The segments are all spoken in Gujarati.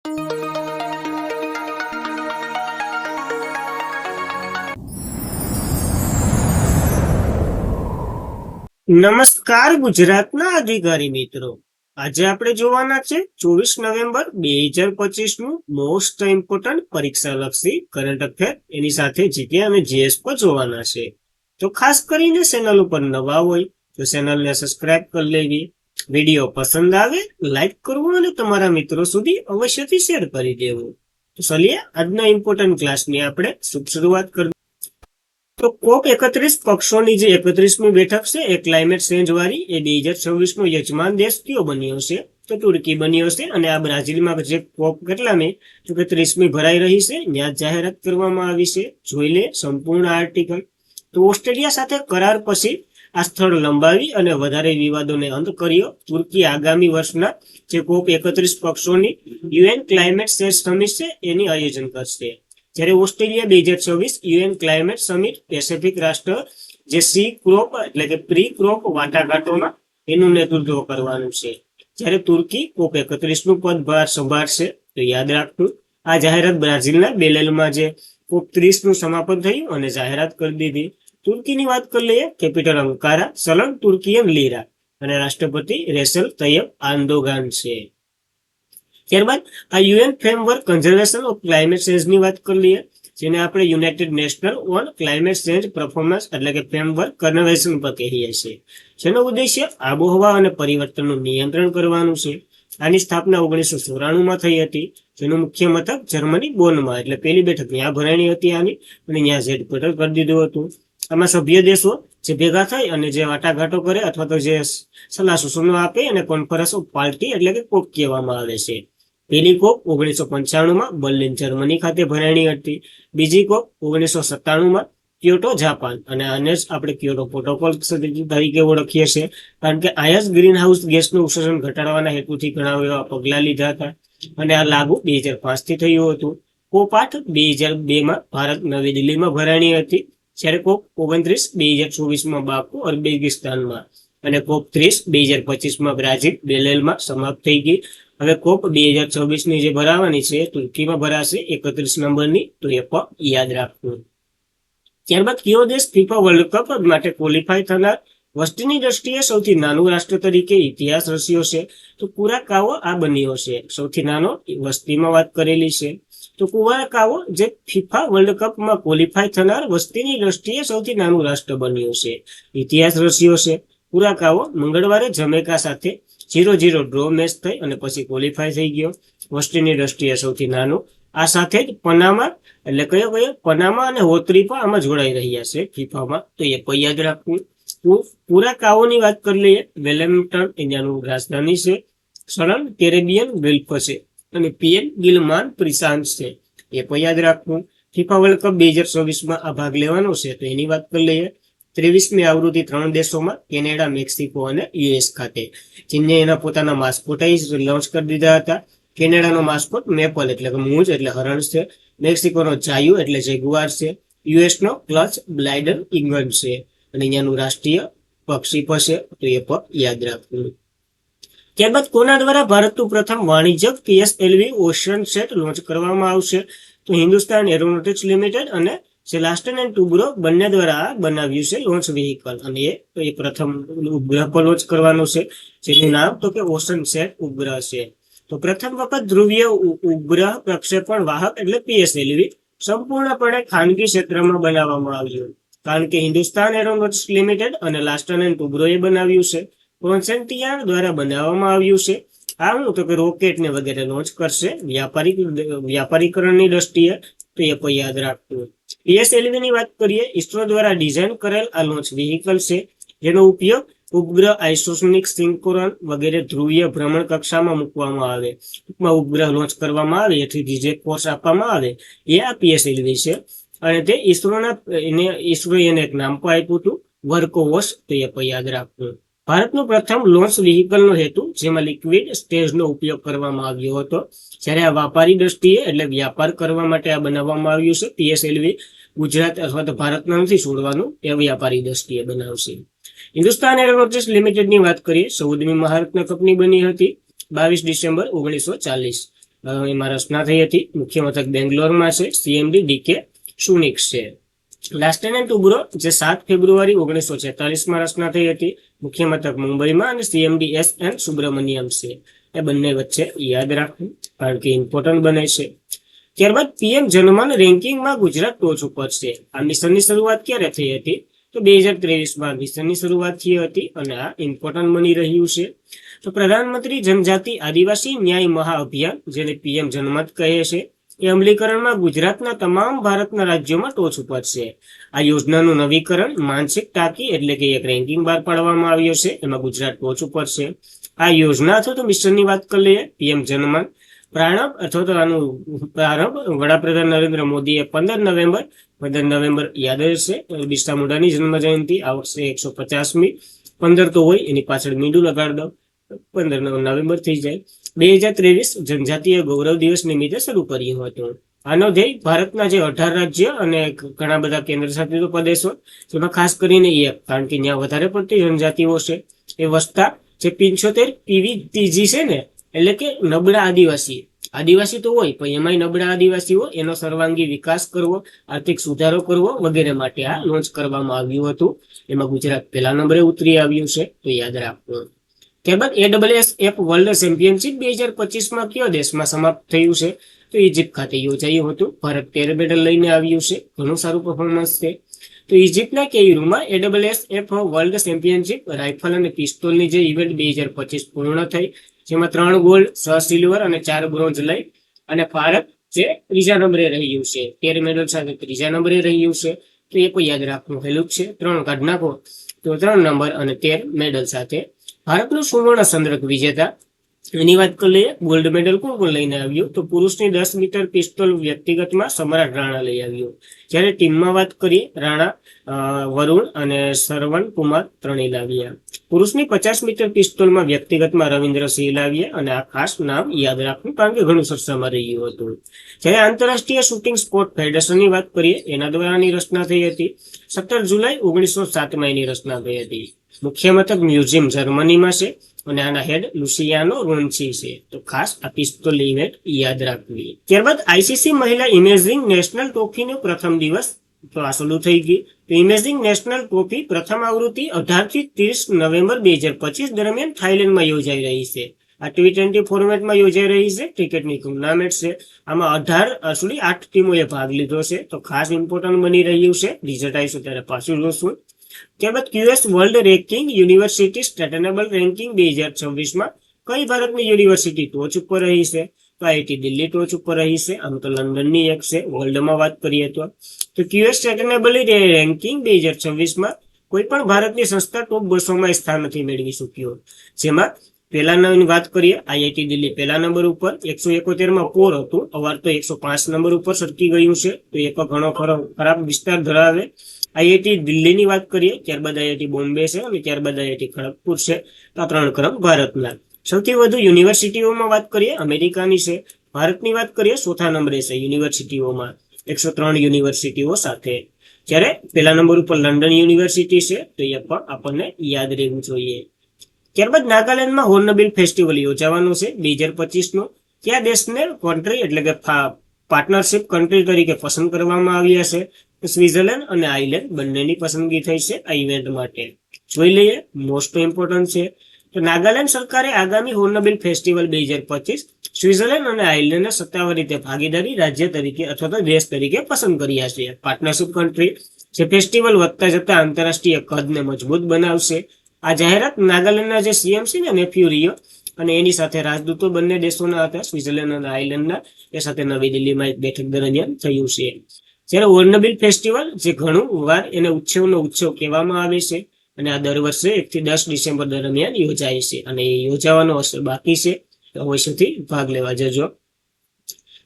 નમસ્કાર ગુજરાતના અધિકારી મિત્રો, આજે આપણે જોવાના છે 24 નવેમ્બર 2025 નું મોસ્ટ ઇમ્પોર્ટન્ટ પરીક્ષા લક્ષી કરંટ અફેર, એની સાથે જીકે અને જીએસ પર જોવાના છે. તો ખાસ કરીને ચેનલ ઉપર નવા હોય તો ચેનલને સબસ્ક્રાઇબ કરી લેવી, વિડીયો પસંદ આવે લાઈક કરવું અને તમારા મિત્રો સુધી અવશ્યથી શેર કરી દેવું. તો ચલીએ આજના ઇમ્પોર્ટન્ટ ક્લાસની આપણે શરૂઆત કરીએ. તો કોપ 31 પક્ષોની જે 31મી બેઠક છે એ ક્લાઇમેટ ચેન્જ વાળી, એ 2026 નો યજમાન દેશ કયો બન્યો છે? તો તુર્કી બન્યો છે. અને આ બ્રાઝિલમાં જે કોપ કેટલામી તો કે 30મી ભરાઈ રહી છે, ત્યાં જાહેરાત કરવામાં આવી છે. જોઈ લે સંપૂર્ણ આર્ટિકલ. તો ઓસ્ટ્રેલિયા સાથે કરાર પછી આ સ્થળ લંબાવી અને વધારે વિવાદોને અંત કર્યો. તુર્કી આગામી વર્ષના જે કોપ 31 પક્ષોની યુએન ક્લાઇમેટ ચેન્જ સમિટ છે એની આયોજન કરશે. જ્યારે Australia 2026 UN climate summit Pacific રાષ્ટ્ર જે સી ક્રોપ એટલે કે પ્રી ક્રોપ વાટાઘાટોમાં એનું નેતૃત્વ કરવાનું છે. જ્યારે તુર્કી કોપ 31 નું પદભાર સંભાળશે. તો યાદ રાખવું, આ જાહેરાત બ્રાઝિલના બેલેલમાં જે કોપ 30 નું સમાપન થયું અને જાહેરાત કરી દીધી. તુર્કીની વાત કરી લઈએ, કેપિટલ અંકારા, ચલણ તુર્કીયન લીરા અને રાષ્ટ્રપતિ રેસેપ તય્યપ એર્દોગાન છે. ત્યારબાદ આ UN framework conservation of climate ચેન્જની વાત કરી લઈએ, જેને આપણે united national on climate change performance એટલે કે ફ્રેમવર્ક કન્ઝર્વેશન પર કહીએ છીએ. જેનો ઉદ્દેશ્ય આબોહવા અને પરિવર્તનનું નિયંત્રણ કરવાનું છે. આની સ્થાપના 1994માં થઈ હતી, જેનું મુખ્ય મથક જર્મની બોનમાં, એટલે પહેલી બેઠક ત્યાં ભરાણી હતી આની, અને ત્યાં હેડક્વાર્ટર કરી દીધું હતું. આમાં સભ્ય દેશો જે ભેગા થાય અને જે વાટાઘાટો કરે અથવા તો જે સલાહ સૂચનો આપે અને કોન્ફરન્સ ઓફ પાર્ટી એટલે કે કોપ કહેવામાં આવે છે. પહેલી કોપ 1995માં બર્લિન જર્મની ખાતે ભરાણી હતી. બીજી કોપ 1997માં ક્યોટો જાપાન, અને આને જ આપણે ક્યોટો પ્રોટોકોલ તરીકે ઓળખીએ છીએ, કારણ કે આયા જ ગ્રીન હાઉસ ગેસનું ઉત્સર્જન ઘટાડવાના હેતુથી ઘણા એવા પગલા લીધા હતા, અને આ લાગુ 2005 થી થયું હતું. કોપ 8 2002માં ભારત નવી દિલ્હીમાં ભરાણી હતી. જ્યારે કોપ 29 2024માં બાકુ અઝરબૈજાનમાં, અને કોપ 30 2025માં બ્રાઝિલ બેલેલમાં સમાપ્ત થઈ ગઈ. હવે કોપ 2026ની જે ભરાવાની છે તુર્કીમાં ભરાશે 31 નંબરની, તો એ પણ યાદ રાખવું. ત્યારબાદ કયો દેશ ફિફા વર્લ્ડ કપ માટે ક્વોલિફાય થનાર વસ્તીની દ્રષ્ટિએ સૌથી નાનું રાષ્ટ્ર તરીકે ઇતિહાસ રચ્યો છે? તો કુરાકાઓ આ બન્યો છે. સૌથી નાનો વસ્તીમાં વાત કરેલી છે. તો કુરાકાઓ જે ફિફા વર્લ્ડ કપમાં ક્વોલિફાય થનાર વસ્તીની દ્રષ્ટિએ સૌથી નાનું રાષ્ટ્ર બન્યું છે, ઇતિહાસ રચ્યો છે. કુરાકાઓ મંગળવારે જમૈકા સાથે 0-0 ડ્રો મેચ થઈ અને પછી ક્વોલિફાય થઈ ગયો. વસ્તીની દ્રષ્ટિએ સૌથી નાનું. આ સાથે જ પનામા એટલે કયો પનામા અને હોત્રી પણ આમાં જોડાઈ રહ્યા છે ફિફામાં, તો એ પણ યાદ રાખવું. કુરાકાઓની વાત કરી લઈએ, વેલેમ્ટન એનું રાજધાની છે. ચલણ કેરેબિયન ગલ્ફ છે, અને પીએન ગિલમાન પ્રિસાન્સ છે, એ પણ યાદ રાખવું. ફિફા વર્લ્ડ કપ 2024માં આ ભાગ લેવાનો છે, તો એની વાત કરી લઈએ. 23મી આવૃત્તિ 3 દેશોમાં, કેનેડા, મેક્સિકો અને યુએસ ખાતે. ચીને એના પોતાના માસ્કોટ લોન્ચ કરી દીધા હતા. કેનેડાનો માસ્કોટ મેપલ એટલે કે મૂંજ એટલે હરણ છે. મેક્સિકોનો જાયુ એટલે જેગુઆર છે. યુએસનો ક્લચ બ્લાઇડર ઇગલ છે, અને અહીંયાનું રાષ્ટ્રીય પક્ષી પણ છે, તો એ પણ યાદ રાખવું. ત્યારબાદ કોના દ્વારા ભારતનું પ્રથમ વાણિજ્યક પીએસએલવી ઓશન સેટ લોન્ચ કરવામાં આવશે? તો હિન્દુસ્તાન એરોનોટિક્સ લિમિટેડ અને જે લાસ્ટન એન્ડ ટુબ્રો બંને દ્વારા બનાવ્યું છે લોન્ચ વ્હીકલ, અને એ પ્રથમ ઉપગ્રહ પર લોન્ચ કરવાનો છે, જેનું નામ તો કે ઓશન સેટ ઉપગ્રહ છે. તો પ્રથમ વખત ધ્રુવીય ઉપગ્રહ પ્રક્ષેપણ વાહક એટલે પીએસએલવી સંપૂર્ણપણે ખાનગી ક્ષેત્રમાં બનાવવામાં આવ્યું, કારણ કે હિન્દુસ્તાન એરોનોટિક્સ લિમિટેડ અને લાસ્ટન એન્ડ ટુબ્રોએ બનાવ્યું છે. કોન્સેન્ટિયાર દ્વારા બનાવવામાં આવ્યું છે. આ હું તો કે રોકેટ ને વગેરે લોન્ચ કરશે વ્યાપારીકરણની દ્રષ્ટિએ, તો એ પણ યાદ રાખવું. પીએસએલવી ની વાત કરીએ, ઇસરો દ્વારા ડિઝાઇન કરેલ આ લોન્ચ વ્હીકલ છે, જેનો ઉપયોગ ઉપગ્રહ આઇસોસોનિક સિંક્રોન વગેરે ધ્રુવીય ભ્રમણ કક્ષામાં મૂકવામાં આવે. ટૂંકમાં ઉપગ્રહ લોન્ચ કરવામાં આવે એથી જે કોર્સ આપવામાં આવે એ આ પીએસએલવી છે, અને તે ઇસરોએ એને એક નામ પણ આપ્યું હતું, વર્કહોર્સ, તો એ પણ યાદ રાખવું. ભારતનું પ્રથમ લોન્ચ વ્હીકલનો હેતુ, જેમાં લિક્વિડ સ્ટેજનો ઉપયોગ કરવામાં આવ્યો હતો, જ્યારે આ વ્યાપારી દ્રષ્ટિએ એટલે વ્યાપાર કરવા માટે આ બનાવવામાં આવ્યું છે પીએસએલવી. ગુજરાત અથવા તો ભારતમાં નથી છોડવાનું, એ વ્યાપારી દ્રષ્ટિએ બનાવશે. હિન્દુસ્તાન એરોનોટિક્સ લિમિટેડની વાત કરીએ, 14મી મહારત્ન કંપની બની હતી 22 ડિસેમ્બર 1940. એમાં રચના થઈ હતી. મુખ્ય મથક બેંગ્લોરમાં છે. CMD DK સુનિક છે. લેફ્ટનન્ટ ઉબ્રો જે 7 ફેબ્રુઆરી 1946માં રચના થઈ હતી. મુખ્ય મથક મુંબઈમાં અને CMD SN સુબ્રમણ્યમ છે. એ બંને વચ્ચે યાદ રાખવું કારણ કે ઇમ્પોર્ટન્ટ બને છે. ત્યારબાદ PM જનમન રેન્કિંગમાં ગુજરાત ટોચ ઉપર છે. આ મિશનની શરૂઆત ક્યારે થઈ હતી? તો 2023માં મિશનની શરૂઆત થઈ હતી અને આ ઇમ્પોર્ટન્ટ બની રહ્યું છે. તો પ્રધાનમંત્રી જનજાતિ આદિવાસી ન્યાય મહાઅભિયાન જેને PM જનમત કહે છે એ અમલીકરણમાં ગુજરાતના તમામ ભારતના રાજ્યોમાં ટોચ ઉપર છે. આ યોજનાનું નવીકરણ માનસિક ટાંકી એટલે કે એક રેન્કિંગ બહાર પાડવામાં આવ્યો છે. એમાં ગુજરાત ટોચ ઉપર છે. આ યોજના અથવા તો મિશનની વાત કરી લઈએ. PM જનમન પ્રારંભ અથવા તો આનું પ્રારંભ વડાપ્રધાન નરેન્દ્ર મોદીએ 15 નવેમ્બર યાદ રહેશે. બિરસા મુંડાની જન્મ જયંતિ આ વર્ષે 150મી. 15 તો હોય એની પાછળ મીંડું લગાડ દો, 15 નવેમ્બર થઈ જાય. 2023 જનજાતીય ગૌરવ દિવસ નિમિત્તે શરૂ કર્યું હતું. આનો ધ્યેય ભારતના જે 18 રાજ્ય અને ઘણા બધા કેન્દ્ર શાસિત પ્રદેશો જેમાં ખાસ કરીને કારણ કે ત્યાં વધારે પડતી જનજાતિઓ છે એ વસતા જે 75 PVTG છે ને, એટલે કે નબળા આદિવાસી તો હોય પણ એમાંય નબળા આદિવાસીઓ એનો સર્વાંગી વિકાસ કરવો, આર્થિક સુધારો કરવો વગેરે માટે આ લોન્ચ કરવામાં આવ્યું હતું. એમાં ગુજરાત પહેલા નંબરે ઉતરી આવ્યું છે, તો યાદ રાખવું. ત્યારબાદ AWSF વર્લ્ડ ચેમ્પિયનશિપ 2025માં કયો દેશમાં સમાપ્ત થયું છે? તો ઇજિપ્ત ખાતે યોજાયું હતું. ભારત 13 મેડલ લઈને આવ્યું છે. ઘણું સારું પરફોર્મન્સ છે. તો ઇજિપ્તના કેયરુમાં AWSF વર્લ્ડ ચેમ્પિયનશિપ રાઇફલ અને પિસ્તોલની જે ઇવેન્ટ 2025 પૂર્ણ થઈ, જેમાં 3 ગોલ્ડ 6 સિલ્વર અને 4 બ્રોન્ઝ લઈ અને ભારત જે ત્રીજા નંબરે રહ્યું છે. 13 મેડલ સાથે ત્રીજા નંબરે રહ્યું છે. તો એ કોઈ યાદ રાખવું હેલું જ છે. 3 કાઢ નાખો તો 3 નંબર અને 13 મેડલ સાથે ભારતનું સુવર્ણ ચંદ્રક વિજેતા એની વાત કરી લઈએ. ગોલ્ડ મેડલ કોણ લઈને આવ્યું? તો પુરુષની 10 મીટર પિસ્તોલ વ્યક્તિગતમાં સમ્રાટ રાણા લઈ આવ્યું. જ્યારે ટીમમાં વાત કરીએ, રાણા, વરુણ અને શ્રવણ કુમાર ત્રણેય લાવ્યા. પુરુષની 50 મીટર પિસ્તોલમાં વ્યક્તિગતમાં રવિન્દ્રસિંહ લાવ્યા અને આ ખાસ નામ યાદ રાખવું કારણ કે ઘણું ચર્ચામાં રહ્યું હતું. જ્યારે આંતરરાષ્ટ્રીય શૂટિંગ સ્પોર્ટ ફેડરેશનની વાત કરીએ, એના દ્વારા આની રચના થઈ હતી. 17 જુલાઈ 1907માં એની રચના થઈ હતી. મુખ્ય મથક મ્યુઝિયમ જર્મનીમાં છે અને આના હેડ લુસિયાનો રોન્સી છે. તો ખાસ આ પિસ્તોલ ઇવેન્ટ યાદ રાખવી. ત્યારબાદ ICC મહિલા ઇમેજિંગ નેશનલ ટ્રોફીનો પ્રથમ દિવસ તો આ શરૂ થઈ ગઈ. તો ઇમેજિંગ નેશનલ ટ્રોફી પ્રથમ આવૃત્તિ 18 થી 30 નવેમ્બર 2025 દરમિયાન થાઇલેન્ડમાં યોજાઈ રહી છે. આ T20 ફોર્મેટમાં યોજાઈ રહી છે. ક્રિકેટની ટુર્નામેન્ટ છે. આમાં 8 ટીમોએ ભાગ લીધો છે. તો ખાસ ઇમ્પોર્ટન્ટ બની રહ્યું છે. રિઝલ્ટ આવીશું ત્યારે પાછું જોશું. ત્યારબાદ QS world ranking university sustainable ranking 2026માં કઈ ભારતની યુનિવર્સિટી ટોચ ઉપર રહી છે? તો IIT દિલ્હી ટોચ ઉપર રહી છે. આમ તો લંડનની એક છે. વર્લ્ડમાં વાત કરીએ તો QS સ્ટેટેનેબલ રેન્કિંગ 2026માં કોઈ પણ ભારતની સંસ્થા ટોપ 200માં સ્થાન નથી મેળવી શક્યો. જેમાં પહેલા નંબરની વાત કરીએ, IIT દિલ્હી પહેલા નંબર ઉપર 171માં પોર હતું. અવાર તો 105 નંબર ઉપર સરકી ગયું છે. તો એક ઘણો ખરાબ વિસ્તાર ધરાવે. IIT દિલ્હીની વાત કરીએ, ત્યારબાદ IIT બોમ્બે છે અને ત્યારબાદ IIT ખડગપુર છે. આ 3 ક્રમ ભારતના. સૌથી વધુ યુનિવર્સિટીઓમાં વાત કરીએ, અમેરિકાની છે. ભારતની વાત કરીએ, ચોથા નંબરે છે યુનિવર્સિટીઓમાં 103 યુનિવર્સિટીઓ સાથે. જ્યારે પહેલા નંબર ઉપર લંડન યુનિવર્સિટી છે. તો એ પણ આપણને યાદ રહેવું જોઈએ. ત્યારબાદ નાગાલેન્ડમાં હોર્નબિલ ફેસ્ટિવલ યોજાવાનું છે 2025નું. ત્યાં દેશને કન્ટ્રી એટલે કે પાર્ટનરશિપ કન્ટ્રી તરીકે પસંદ કરવામાં આવ્યા છે. સ્વિટ્ઝરલેન્ડ અને આઇલેન્ડ બંનેની પસંદગી થઈ છે આ ઇવેન્ટ માટે. જોઈ લઈએ, મોસ્ટ ઇમ્પોર્ટન્ટ છે. તો નાગાલેન્ડ સરકારે આગામી હોર્નબિલ ફેસ્ટિવલ 2025 સ્વિટ્ઝરલેન્ડ અને આઇલેન્ડને સત્તાવાર રીતે ભાગીદારી રાજ્ય તરીકે અથવા તો દેશ તરીકે પસંદ કર્યા છે. પાર્ટનરશિપ કન્ટ્રી જે ફેસ્ટિવલ વધતા જતા આંતરરાષ્ટ્રીય કદને મજબૂત બનાવશે. આ જાહેરાત નાગાલેન્ડના જે CM છે ને નેફ્યુ રિયો અને એની સાથે રાજદૂતો બંને દેશોના હતા, સ્વિટ્ઝરલેન્ડ અને આઇલેન્ડના. એ સાથે નવી દિલ્હીમાં એક બેઠક દરમિયાન થયું છે. જ્યારે હોર્નબિલ ફેસ્ટિવલ જે ઘણું વાર એને ઉત્સવનો ઉત્સવ કહેવામાં આવે છે અને આ દર વર્ષે 1 થી 10 ડિસેમ્બર દરમિયાન યોજાય છે અને એ યોજાવાનો અવસર બાકી છે. તો અવશ્યથી ભાગ લેવા જજો.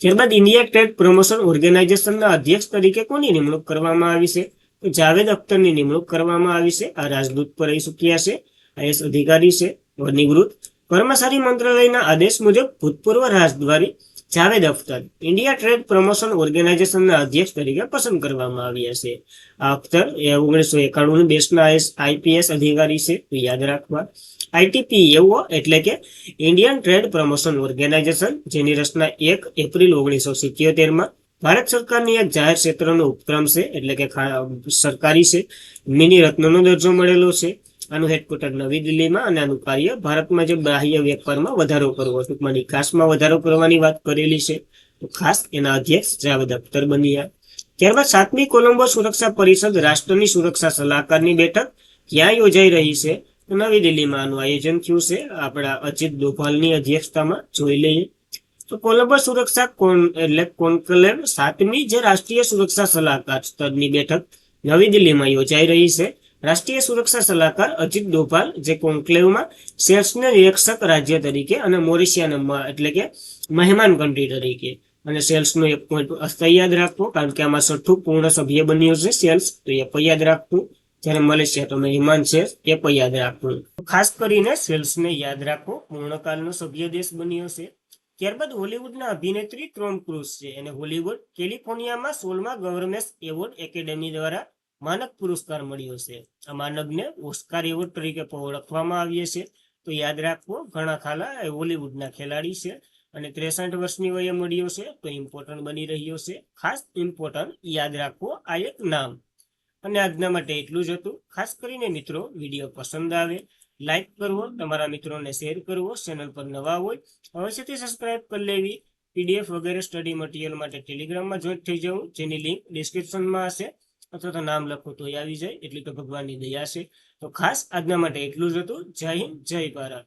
ત્યારબાદ ઇન્ડિયા ટ્રેડ પ્રમોશન ઓર્ગેનાઇઝેશનના અધ્યક્ષ તરીકે કોની નિમણૂક કરવામાં આવી છે? તો જાવેદ અખ્તરની નિમણૂક કરવામાં આવી છે. આ રાજદૂત પર રહી ચૂક્યા છે. IS અધિકારી છે, નિવૃત્ત. કર્મચારી મંત્રાલયના આદેશ મુજબ ભૂતપૂર્વ રાજદ્વારી Javed Akhtar India trade promotion ઓર્ગેનાઇઝેશનના અધ્યક્ષ તરીકે પસંદ કરવામાં આવ્યા છે. આ અખ્તર 1991 દેશના IPS અધિકારી છે, તો યાદ રાખવા. ITPAO એટલે કે ઇન્ડિયન ટ્રેડ પ્રમોશન ઓર્ગેનાઇઝેશન, જેની રચના 1 એપ્રિલ 1977માં ભારત સરકારની એક જાહેર ક્ષેત્રનો ઉપક્રમ છે, એટલે કે સરકારી છે, મિની રત્નનો દરજ્જો મળેલો છે. આનું હેડક્વાર્ટર નવી દિલ્હીમાં અને આનું કાર્ય ભારતમાં જે બાહ્ય વેપારમાં વધારો કરવો, ટૂંકમાં નિકાસમાં વધારો કરવાની વાત કરેલી છે. તો ખાસ એના અધ્યક્ષ જાવેદ અખ્તર બન્યા. ત્યારબાદ 7મી કોલંબો સુરક્ષા પરિષદ રાષ્ટ્રની સુરક્ષા સલાહકારની બેઠક ક્યાં યોજાઈ રહી છે? તો નવી દિલ્હીમાં આનું આયોજન થયું છે, આપણા અજીત ડોભાલની અધ્યક્ષતામાં. જોઈ લઈએ તો કોલંબો સુરક્ષા કોન્કલેવ 7મી જે રાષ્ટ્રીય સુરક્ષા સલાહકાર સ્તરની બેઠક નવી દિલ્હીમાં યોજાઈ રહી છે. રાષ્ટ્રીય સુરક્ષા સલાહકાર અજીત ડોભાલ જે કોન્ક્લેવમાં સેલ્સને નિરીક્ષક રાજ્ય તરીકે અને મોરિશિયાને એટલે કે મહેમાન કન્ટ્રી તરીકે, અને સેલ્સનો એક પોઈન્ટ યાદ રાખવો, કારણ કે આમાં 6થું પૂર્ણ સભ્ય બન્યું છે સેલ્સ, તો એ પણ યાદ રાખવું. જ્યારે મલેશિયા તો મહેમાન છે, એ પણ યાદ રાખવું. ખાસ કરીને સેલ્સને યાદ રાખવો, પૂર્ણકાલનો સભ્ય દેશ બન્યો છે. ત્યારબાદ હોલિવૂડના અભિનેત્રી ટોમ ક્રુઝ છે, અને હોલિવૂડ કેલિફોર્નિયામાં 16મા ગવર્મેન્ટ એવોર્ડ એકેડેમી દ્વારા માનક પુરસ્કાર મળ્યો છે. આ માનકને ઓસ્કાર એવોર્ડ તરીકે પણ ઓળખવામાં આવે છે. તો યાદ રાખવો, ઘણા ખાલા હોલિવૂડના ખેલાડી છે, અને 63 વર્ષની વયે મળ્યો છે, તો ઇમ્પોર્ટન્ટ બની રહ્યો છે. ખાસ ઇમ્પોર્ટન્ટ યાદ રાખવો આ એક નામ. અને આજના માટે એટલું જ હતું. ખાસ કરીને મિત્રો, વિડીયો પસંદ આવે લાઈક કરવો, તમારા મિત્રોને શેર કરવો, ચેનલ પર નવા હોય અવશ્યથી સબસ્ક્રાઇબ કરી લેવી. PDF વગેરે સ્ટડી મટીરિયલ માટે ટેલિગ્રામમાં જોઈન્ટ થઈ જવું, જેની લિંક ડિસ્ક્રિપ્શનમાં હશે, અથવા તો નામ લખો તો આવી જાય, એટલી તો ભગવાનની દયા છે. તો ખાસ આજના માટે એટલું જ હતું. જય હિન્દ, જય ભારત.